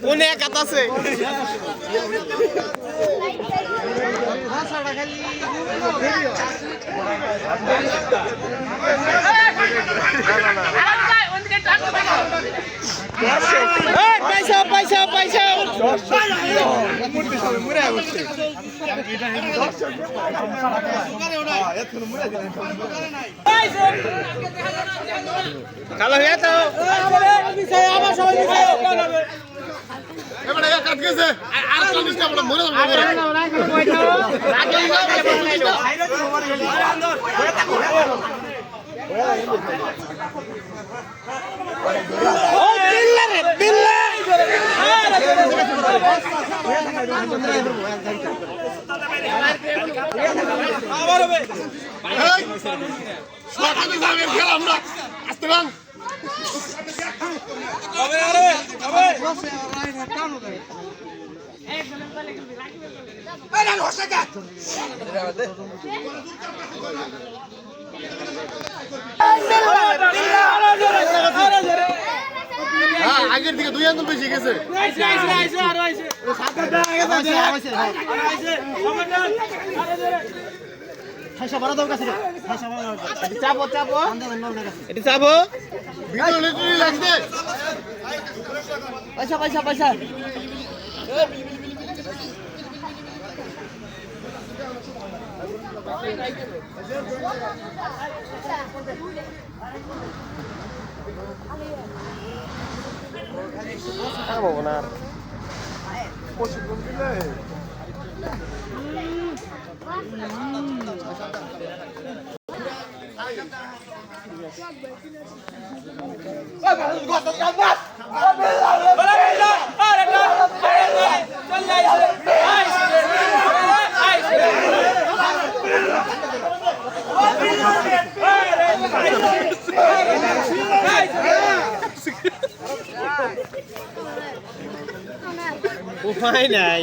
কোনে কাত আছে পয়সা পয়সা পয়সা কালো হয়ে তো আমার সবাই এবারে কাট গেছে আর 40 টা বড় মরে আগের দিকে 2 আঙ্গুল বেশি গেছে চাপো চাপো এটা চাপো পয়সা পয়সা পয়সা খাবো না উপায় নাই